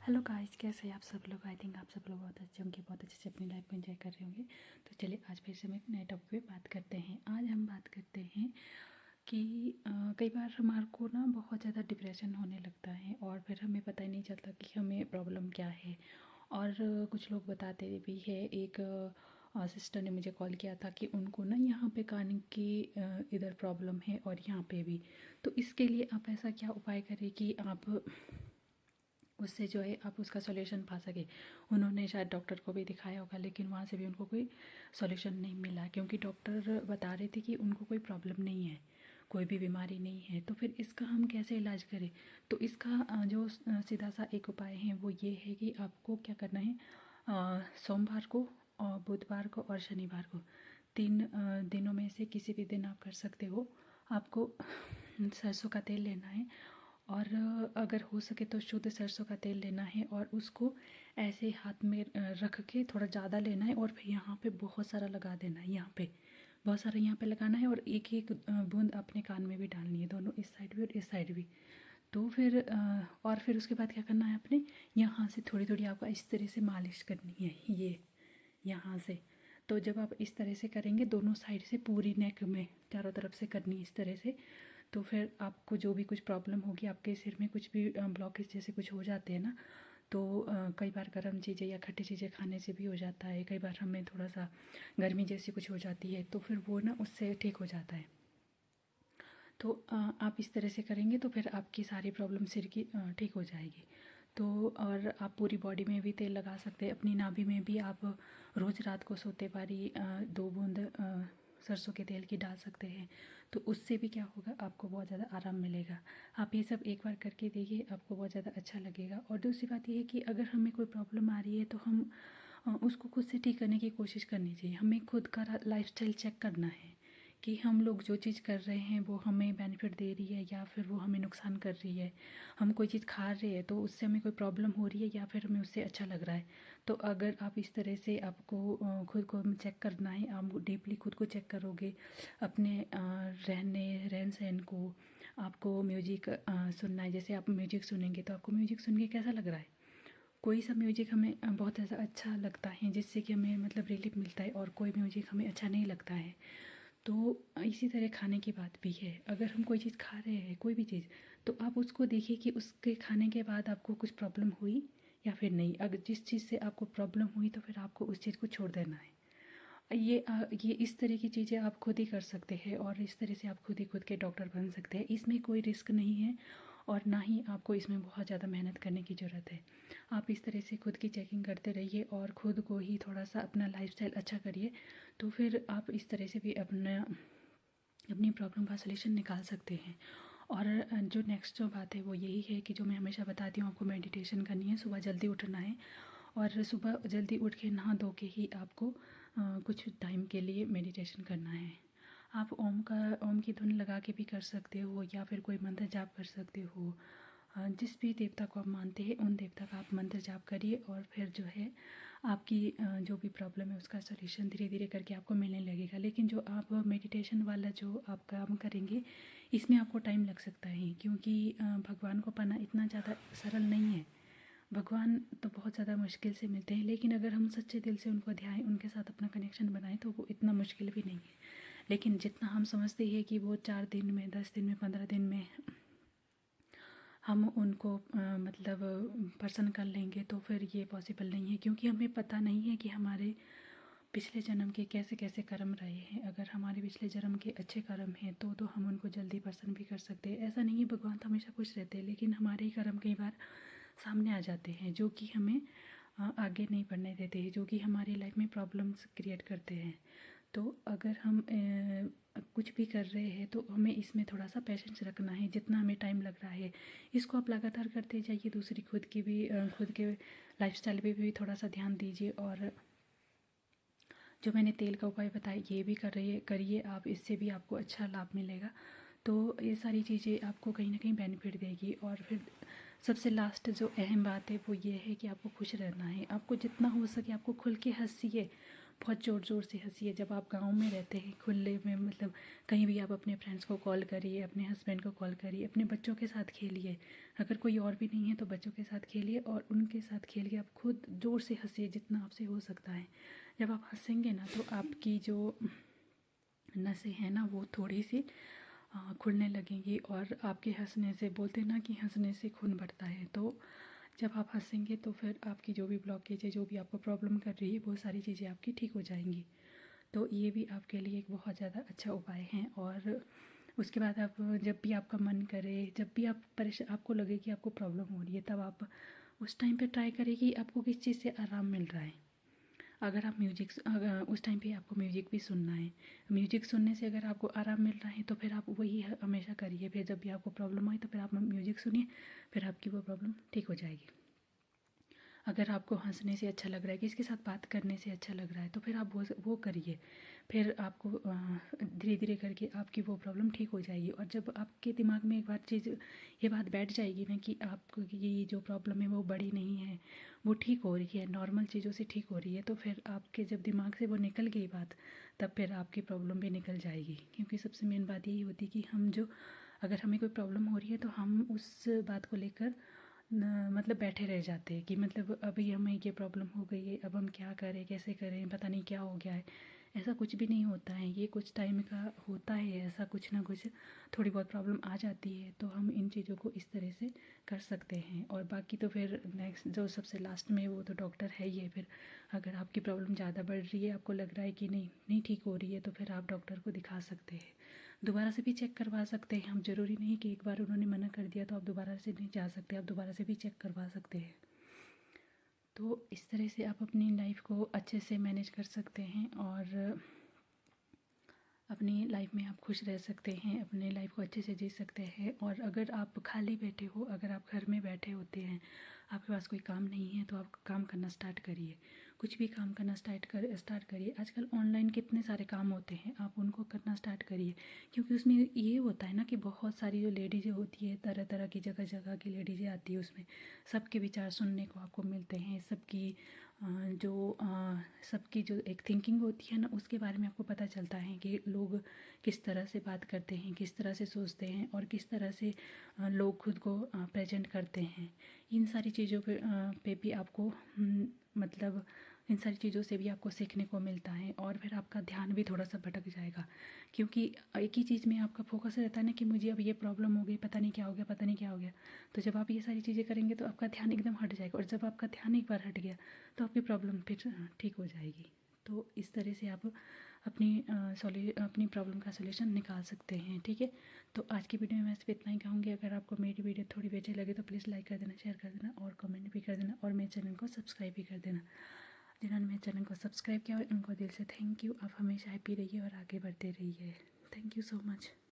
Hello guys, कैसे हैं आप सब लोग। आई थिंक आप सब लोग बहुत अच्छे होंगे, बहुत अच्छे से अपनी लाइफ को एंजॉय कर रहे होंगे। तो चलिए आज फिर से हम एक नए टॉपिक पे बात करते हैं। आज हम बात करते हैं कि कई बार हमारे को ना बहुत ज़्यादा डिप्रेशन होने लगता है और फिर हमें पता ही नहीं चलता कि हमें प्रॉब्लम क्या है। और कुछ लोग बताते भी है। एक सिस्टर ने मुझे कॉल किया था कि उनको ना यहाँ पे कान की इधर प्रॉब्लम है और यहाँ पे भी। तो इसके लिए आप ऐसा क्या उपाय करें कि आप उससे जो है आप उसका सॉल्यूशन पा सके। उन्होंने शायद डॉक्टर को भी दिखाया होगा, लेकिन वहाँ से भी उनको कोई सॉल्यूशन नहीं मिला, क्योंकि डॉक्टर बता रहे थे कि उनको कोई प्रॉब्लम नहीं है, कोई भी बीमारी नहीं है। तो फिर इसका हम कैसे इलाज करें। तो इसका जो सीधा सा एक उपाय है वो ये है कि आपको क्या करना है। सोमवार को और बुधवार को और शनिवार को 3 दिनों में से किसी भी दिन आप कर सकते हो। आपको सरसों का तेल लेना है और अगर हो सके तो शुद्ध सरसों का तेल लेना है और उसको ऐसे हाथ में रख के थोड़ा ज़्यादा लेना है और फिर यहाँ पे बहुत सारा लगा देना है। यहाँ पे बहुत सारा यहाँ पे लगाना है और एक एक बूंद अपने कान में भी डालनी है, दोनों इस साइड भी और इस साइड भी। तो फिर और फिर उसके बाद क्या करना है, अपने यहाँ से थोड़ी थोड़ी आपको इस तरह से मालिश करनी है, ये यहाँ से। तो जब आप इस तरह से करेंगे दोनों साइड से, पूरी नेक में चारों तरफ से करनी है इस तरह से, तो फिर आपको जो भी कुछ प्रॉब्लम होगी, आपके सिर में कुछ भी ब्लॉकेज जैसे कुछ हो जाते हैं ना, तो कई बार गर्म चीज़ें या खट्टी चीज़ें खाने से भी हो जाता है। कई बार हमें थोड़ा सा गर्मी जैसी कुछ हो जाती है, तो फिर वो ना उससे ठीक हो जाता है। तो आप इस तरह से करेंगे तो फिर आपकी सारी प्रॉब्लम सिर की ठीक हो जाएगी। तो और आप पूरी बॉडी में भी तेल लगा सकते हैं, अपनी नाभि में भी आप रोज़ रात को सोते बारी 2 बूंद सरसों के तेल की डाल सकते हैं। तो उससे भी क्या होगा, आपको बहुत ज़्यादा आराम मिलेगा। आप ये सब एक बार करके देखिए, आपको बहुत ज़्यादा अच्छा लगेगा। और दूसरी बात ये है कि अगर हमें कोई प्रॉब्लम आ रही है तो हम उसको खुद से ठीक करने की कोशिश करनी चाहिए। हमें खुद का लाइफस्टाइल चेक करना है कि हम लोग जो चीज़ कर रहे हैं वो हमें बेनिफिट दे रही है या फिर वो हमें नुकसान कर रही है। हम कोई चीज़ खा रहे हैं तो उससे हमें कोई प्रॉब्लम हो रही है या फिर हमें उससे अच्छा लग रहा है। तो अगर आप इस तरह से आपको खुद को चेक करना है, आप डीपली खुद को चेक करोगे, अपने रहन सहन को। आपको म्यूजिक सुनना है, जैसे आप म्यूजिक सुनेंगे तो आपको म्यूजिक सुन के कैसा लग रहा है। कोई सा म्यूजिक हमें बहुत ज़्यादा अच्छा लगता है जिससे कि हमें मतलब रिलीफ मिलता है, और कोई म्यूजिक हमें अच्छा नहीं लगता है। तो इसी तरह खाने की बात भी है। अगर हम कोई चीज़ खा रहे हैं, कोई भी चीज़, तो आप उसको देखिए कि उसके खाने के बाद आपको कुछ प्रॉब्लम हुई या फिर नहीं। अगर जिस चीज़ से आपको प्रॉब्लम हुई तो फिर आपको उस चीज़ को छोड़ देना है। ये इस तरह की चीज़ें आप खुद ही कर सकते हैं और इस तरह से आप खुद ही खुद के डॉक्टर बन सकते हैं। इसमें कोई रिस्क नहीं है और ना ही आपको इसमें बहुत ज़्यादा मेहनत करने की ज़रूरत है। आप इस तरह से खुद की चेकिंग करते रहिए और खुद को ही थोड़ा सा अपना लाइफस्टाइल अच्छा करिए। तो फिर आप इस तरह से भी अपनी प्रॉब्लम का सलूशन निकाल सकते हैं। और जो नेक्स्ट जो बात है वो यही है कि जो मैं हमेशा बताती हूँ, आपको मेडिटेशन करनी है। सुबह जल्दी उठना है और सुबह जल्दी उठ के नहा धो के ही आपको कुछ टाइम के लिए मेडिटेशन करना है। आप ओम की धुन लगा के भी कर सकते हो या फिर कोई मंत्र जाप कर सकते हो। जिस भी देवता को आप मानते हैं उन देवता का आप मंत्र जाप करिए और फिर जो है आपकी जो भी प्रॉब्लम है उसका सलूशन धीरे धीरे करके आपको मिलने लगेगा। लेकिन जो आप मेडिटेशन वाला जो आप काम करेंगे, इसमें आपको टाइम लग सकता है, क्योंकि भगवान को पाना इतना ज़्यादा सरल नहीं है। भगवान तो बहुत ज़्यादा मुश्किल से मिलते हैं, लेकिन अगर हम सच्चे दिल से उनको ध्याएं, उनके साथ अपना कनेक्शन बनाएं, तो वो इतना मुश्किल भी नहीं है। लेकिन जितना हम समझते हैं कि वो 4 दिन में, 10 दिन में, 15 दिन में हम उनको मतलब प्रसन्न कर लेंगे, तो फिर ये पॉसिबल नहीं है। क्योंकि हमें पता नहीं है कि हमारे पिछले जन्म के कैसे कैसे कर्म रहे हैं। अगर हमारे पिछले जन्म के अच्छे कर्म हैं तो हम उनको जल्दी प्रसन्न भी कर सकते हैं। ऐसा नहीं है, भगवान तो हमेशा खुश रहते हैं, लेकिन हमारे ही कर्म कई बार सामने आ जाते हैं जो कि हमें आगे नहीं बढ़ने देते हैं, जो कि हमारी लाइफ में प्रॉब्लम्स क्रिएट करते हैं। तो अगर हम कुछ भी कर रहे हैं तो हमें इसमें थोड़ा सा पेशेंस रखना है। जितना हमें टाइम लग रहा है इसको आप लगातार करते जाइए। दूसरी खुद की भी खुद के लाइफस्टाइल पे भी थोड़ा सा ध्यान दीजिए। और जो मैंने तेल का उपाय बताया ये भी करिए आप, इससे भी आपको अच्छा लाभ मिलेगा। तो ये सारी चीज़ें आपको कहीं ना कहीं बेनिफिट देगी। और फिर सबसे लास्ट जो अहम बात है वो ये है कि आपको खुश रहना है। आपको जितना हो सके आपको खुल के हंसिए, बहुत ज़ोर ज़ोर से हंसिए। जब आप गांव में रहते हैं खुले में, मतलब कहीं भी आप अपने फ्रेंड्स को कॉल करिए, अपने हस्बैंड को कॉल करिए, अपने बच्चों के साथ खेलिए। अगर कोई और भी नहीं है तो बच्चों के साथ खेलिए और उनके साथ खेल के आप खुद ज़ोर से हंसिए जितना आपसे हो सकता है। जब आप हंसेंगे ना तो आपकी जो नसें हैं ना वो थोड़ी सी खुलने लगेंगी, और आपके हंसने से, बोलते ना कि हंसने से खून बढ़ता है, तो जब आप हंसेंगे तो फिर आपकी जो भी ब्लॉकेज है, जो भी आपको प्रॉब्लम कर रही है, वो सारी चीज़ें आपकी ठीक हो जाएंगी। तो ये भी आपके लिए एक बहुत ज़्यादा अच्छा उपाय है। और उसके बाद आप जब भी आपका मन करे, जब भी आप आपको लगे कि आपको प्रॉब्लम हो रही है, तब आप उस टाइम पे ट्राई करें कि आपको किस चीज़ से आराम मिल रहा है। अगर आप अगर उस टाइम पे आपको म्यूज़िक भी सुनना है, म्यूज़िक सुनने से अगर आपको आराम मिल रहा है तो फिर आप वही हमेशा करिए। फिर जब भी आपको प्रॉब्लम आए तो फिर आप म्यूज़िक सुनिए, फिर आपकी वो प्रॉब्लम ठीक हो जाएगी। अगर आपको हंसने से अच्छा लग रहा है, किसी के साथ बात करने से अच्छा लग रहा है, तो फिर आप वो करिए। फिर आपको धीरे धीरे करके आपकी वो प्रॉब्लम ठीक हो जाएगी। और जब आपके दिमाग में एक बार ये बात बैठ जाएगी ना कि आपको ये जो प्रॉब्लम है वो बड़ी नहीं है, वो ठीक हो रही है, नॉर्मल चीज़ों से ठीक हो रही है, तो फिर आपके जब दिमाग से वो निकल गई बात, तब फिर आपकी प्रॉब्लम भी निकल जाएगी। क्योंकि सबसे मेन बात यही होती है कि अगर हमें कोई प्रॉब्लम हो रही है तो हम उस बात को लेकर मतलब बैठे रह जाते हैं कि मतलब अभी हमें ये प्रॉब्लम हो गई है, अब हम क्या करें, कैसे करें, पता नहीं क्या हो गया है। ऐसा कुछ भी नहीं होता है, ये कुछ टाइम का होता है, ऐसा कुछ ना कुछ थोड़ी बहुत प्रॉब्लम आ जाती है, तो हम इन चीज़ों को इस तरह से कर सकते हैं। और बाकी तो फिर नेक्स्ट जो सबसे लास्ट में, वो तो डॉक्टर है ही है। फिर अगर आपकी प्रॉब्लम ज़्यादा बढ़ रही है, आपको लग रहा है कि नहीं ठीक हो रही है, तो फिर आप डॉक्टर को दिखा सकते हैं। दोबारा से भी चेक करवा सकते हैं हम, ज़रूरी नहीं कि एक बार उन्होंने मना कर दिया तो आप दोबारा से नहीं जा सकते, आप दोबारा से भी चेक करवा सकते हैं। तो इस तरह से आप अपनी लाइफ को अच्छे से मैनेज कर सकते हैं और अपनी लाइफ में आप खुश रह सकते हैं, अपने लाइफ को अच्छे से जी सकते हैं। और अगर आप खाली बैठे हो, अगर आप घर में बैठे होते हैं, आपके पास कोई काम नहीं है, तो आप काम करना स्टार्ट करिए। कुछ भी काम करना स्टार्ट करिए। आजकल ऑनलाइन कितने सारे काम होते हैं, आप उनको करना स्टार्ट करिए। क्योंकि उसमें ये होता है ना कि बहुत सारी जो लेडीज़ें होती है, तरह तरह की, जगह जगह की लेडीज़ें आती है, उसमें सबके विचार सुनने को आपको मिलते हैं। सबकी जो एक थिंकिंग होती है ना, उसके बारे में आपको पता चलता है कि लोग किस तरह से बात करते हैं, किस तरह से सोचते हैं, और किस तरह से लोग खुद को प्रेजेंट करते हैं। इन सारी चीज़ों पे भी आपको मतलब इन सारी चीज़ों से भी आपको सीखने को मिलता है। और फिर आपका ध्यान भी थोड़ा सा भटक जाएगा, क्योंकि एक ही चीज़ में आपका फोकस रहता है ना कि मुझे अब ये प्रॉब्लम हो गई, पता नहीं क्या हो गया, पता नहीं क्या हो गया। तो जब आप ये सारी चीज़ें करेंगे तो आपका ध्यान एकदम हट जाएगा, और जब आपका ध्यान एक बार हट गया तो आपकी प्रॉब्लम फिर ठीक हो जाएगी। तो इस तरह से आप अपनी प्रॉब्लम का सॉल्यूशन निकाल सकते हैं। ठीक है, तो आज की वीडियो में मैं सिर्फ इतना ही कहूँगी। अगर आपको मेरी वीडियो थोड़ी भी अच्छी लगे तो प्लीज़ लाइक कर देना, शेयर कर देना, और कमेंट भी कर देना, और मेरे चैनल को सब्सक्राइब भी कर देना। जिन्होंने मेरे चैनल को सब्सक्राइब किया, उनको दिल से थैंक यू। आप हमेशा हैप्पी रहिए और आगे बढ़ते रहिए। Thank you so much.